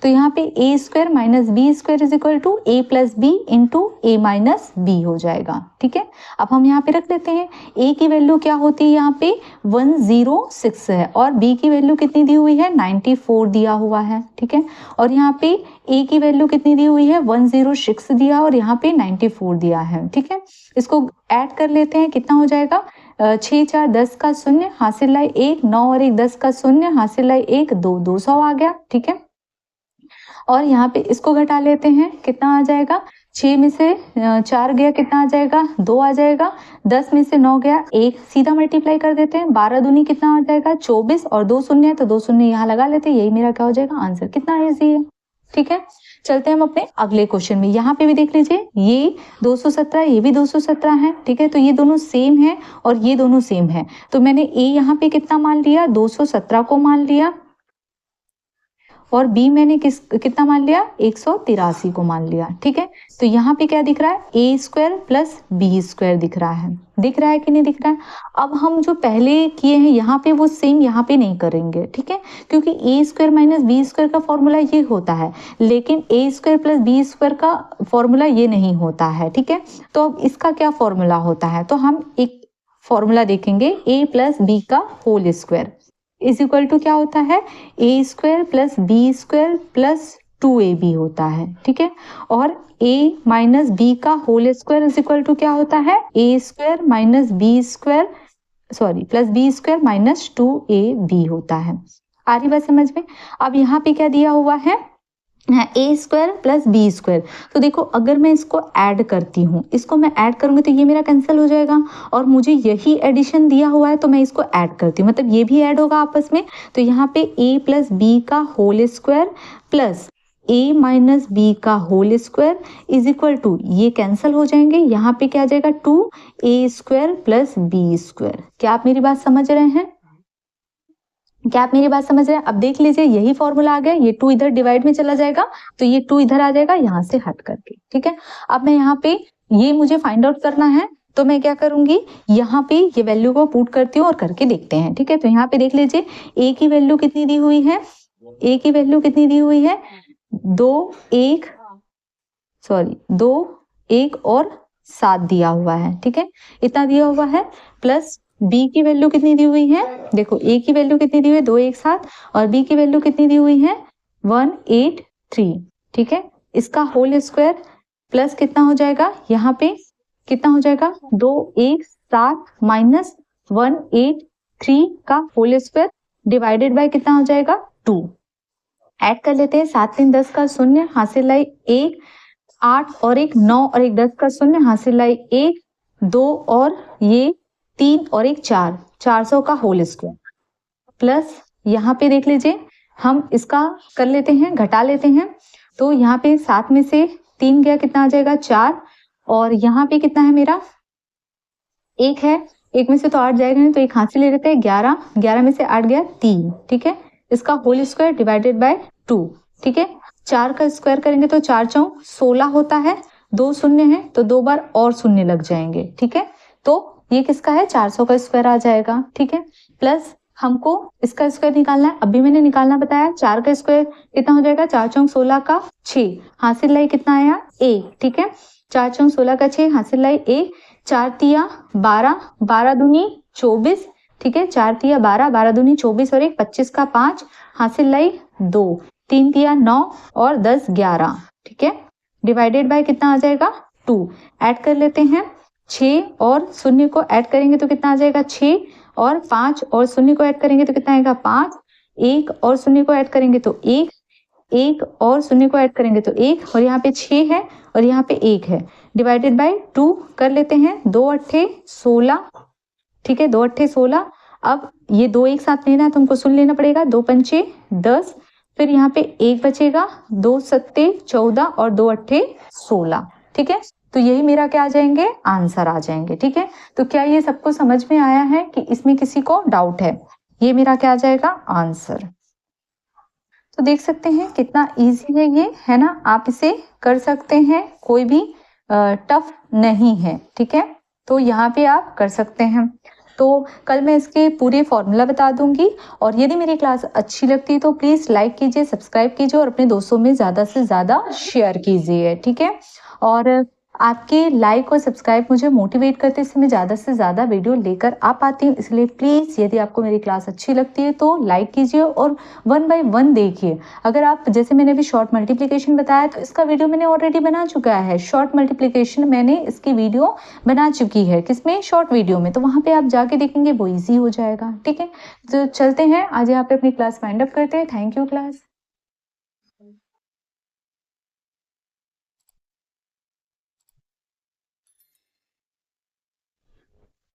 [SPEAKER 1] तो यहाँ पे A square minus B square is equal to A plus B into A minus B हो जाएगा, ठीक है। अब हम यहाँ पे रख लेते हैं, ए की वैल्यू क्या होती है यहाँ पे 106 है और बी की वैल्यू कितनी दी हुई है 94 दिया हुआ है, ठीक है। और यहाँ पे ए की वैल्यू कितनी दी हुई है 106 दिया और यहाँ पे 94 दिया है, ठीक है। इसको ऐड कर लेते हैं, कितना हो जाएगा 6 4 10 का 0 हासिल लाए 1, 9 और 1 10 का 0 हासिल लाए 1, 2 200 आ गया, ठीक है। और यहाँ पे इसको घटा लेते हैं, कितना आ जाएगा 6 में से 4 गया कितना आ जाएगा 2 आ जाएगा, 10 में से 9 गया 1, सीधा मल्टीप्लाई कर देते हैं, 12 दूनी कितना आ जाएगा 24 और 2 शून्य है तो 2 शून्य यहाँ लगा लेते हैं, यही मेरा क्या हो जाएगा आंसर। कितना ईजी है, ठीक है। चलते हैं हम अपने अगले क्वेश्चन में। यहाँ पे भी देख लीजिए, ये 217 ये भी 217 है, ठीक है। तो ये दोनों सेम है और ये दोनों सेम है, तो मैंने ए यहाँ पे कितना मान लिया 217 को मान लिया और बी मैंने कितना मान लिया 183 को मान लिया, ठीक है। तो यहाँ पे क्या दिख रहा है A square plus B square दिख रहा है कि नहीं दिख रहा है। अब हम जो पहले किए हैं यहाँ पे वो सेम यहाँ पे नहीं करेंगे, ठीक है, क्योंकि ए स्क्वायर माइनस बी स्क्वायर का फॉर्मूला ये होता है, लेकिन ए स्क्वायर प्लस बी स्क्वायर का फॉर्मूला ये नहीं होता है, ठीक है। तो अब इसका क्या फॉर्मूला होता है, तो हम एक फॉर्मूला देखेंगे, ए प्लस बी का whole square is equal to क्या होता है A square plus B square plus 2ab होता है, ठीक है। और a माइनस बी का whole square is equal to क्या होता है A square minus B square plus B square minus 2ab होता है। आ रही बात समझ में। अब यहाँ पे क्या दिया हुआ है A square plus B square, तो देखो अगर मैं इसको ऐड करती हूँ, इसको मैं ऐड करूंगी तो ये मेरा कैंसिल हो जाएगा और मुझे यही एडिशन दिया हुआ है तो मैं इसको ऐड करती हूँ, मतलब ये भी ऐड होगा आपस में। तो यहाँ पे ए प्लस बी का whole square plus A minus B का whole square is equal to, ये कैंसिल हो जाएंगे, यहाँ पे क्या आ जाएगा 2a square plus B square. क्या आप मेरी बात समझ रहे हैं, क्या आप मेरी बात समझ रहे हैं। अब देख लीजिए यही फॉर्मूला आ गया, ये 2 इधर डिवाइड में चला जाएगा तो ये 2 इधर आ जाएगा यहाँ से हट करके, ठीक है। अब मैं यहाँ पे ये मुझे फाइंड आउट करना है तो मैं क्या करूंगी, यहाँ पे ये वैल्यू को पुट करती हूँ और करके देखते हैं, ठीक है। तो यहाँ पे देख लीजिए ए की वैल्यू कितनी दी हुई है, ए की वैल्यू कितनी दी हुई है 2 1 और 7 दिया हुआ है, ठीक है, इतना दिया हुआ है। प्लस b की वैल्यू कितनी दी हुई है, देखो a की वैल्यू कितनी दी हुई है 2 एक साथ, और b की वैल्यू कितनी दी हुई है 183, ठीक है। इसका होल स्क्वायर प्लस कितना हो जाएगा, यहाँ पे कितना हो जाएगा 2 1 7 माइनस 183 का होल स्क्वायर डिवाइडेड बाय कितना हो जाएगा 2। ऐड कर लेते हैं, 7 3 10 का शून्य, हासिल लाई 1, 8 और 1 9 और 1 10 का शून्य, हासिल लाई 1 2 और ये 3 और 1 4, 400 का होल स्क्वायर। प्लस यहाँ पे देख लीजिए, हम इसका कर लेते हैं, घटा लेते हैं। तो यहाँ पे 7 में से 3 गया, कितना आ जाएगा 4, और यहाँ पे कितना है मेरा 1 है, 1 में से तो 8 जाएगा नहीं, तो 1 हाथ से ले लेते हैं 11, 11 में से 8 गया 3, ठीक है। इसका होल स्क्वायर डिवाइडेड बाय 2, ठीक है। 4 का स्क्वायर करेंगे तो 4 चौक 16 होता है, 2 शून्य है तो 2 बार और शून्य लग जाएंगे, ठीक है। तो ये किसका है 400 का स्क्वायर आ जाएगा, ठीक है। प्लस हमको इसका स्क्वायर निकालना है, अभी मैंने निकालना बताया। 4 का स्क्वायर कितना हो जाएगा, 4 चौक 16 का 6, हासिल लाई कितना आया 1, ठीक है। 4 चौक 16 का 6, हासिल लाई 1, 4 तिया 12, 12 दूनी 24, ठीक है। 4 तिया 12, 12 दूनी 24 और 1 25 का 5, हासिल लाई 2, 3 तिया 9 और 10 11, ठीक है। डिवाइडेड बाय कितना आ जाएगा 2। ऐड कर लेते हैं, 6 और शून्य को ऐड करेंगे तो कितना आ जाएगा 6, और 5 और शून्य को ऐड करेंगे तो कितना आएगा 5, 1 और शून्य को ऐड करेंगे तो 1, 1 और शून्य को ऐड करेंगे तो 1, और यहाँ पे 6 है और यहाँ पे 1 है। डिवाइडेड बाय 2 कर लेते हैं, 2 अट्ठे 16, ठीक है, 2 अट्ठे 16। अब ये 2 एक साथ लेना है तो हमको सुन लेना पड़ेगा, 2 पंचे 10, फिर यहाँ पे 1 बचेगा, 2 सत्ते 14 और 2 अट्ठे 16, ठीक है। तो यही मेरा क्या आ जाएंगे, आंसर आ जाएंगे, ठीक है। तो क्या ये सबको समझ में आया है कि इसमें किसी को डाउट है? ये मेरा क्या आ जाएगा, आंसर। तो देख सकते हैं कितना इजी है ये, है ना, आप इसे कर सकते हैं, कोई भी टफ नहीं है, ठीक है। तो यहाँ पे आप कर सकते हैं। तो कल मैं इसके पूरे फॉर्मूला बता दूंगी, और यदि मेरी क्लास अच्छी लगती है तो प्लीज लाइक कीजिए, सब्सक्राइब कीजिए और अपने दोस्तों में ज्यादा से ज्यादा शेयर कीजिए, ठीक है। और आपके लाइक और सब्सक्राइब मुझे मोटिवेट करते हैं, इससे मैं ज़्यादा से ज़्यादा वीडियो लेकर आ पाती हूँ। इसलिए प्लीज़ यदि आपको मेरी क्लास अच्छी लगती है तो लाइक कीजिए और 1 बाय 1 देखिए। अगर आप, जैसे मैंने अभी शॉर्ट मल्टीप्लिकेशन बताया, तो इसका वीडियो मैंने ऑलरेडी बना चुका है। शॉर्ट मल्टीप्लिकेशन मैंने इसकी वीडियो बना चुकी है, किसमें, शॉर्ट वीडियो में। तो वहाँ पर आप जाके देखेंगे, वो ईजी हो जाएगा, ठीक है। तो चलते हैं, आज यहाँ पे अपनी क्लास वाइंड अप करते हैं। Thank you class.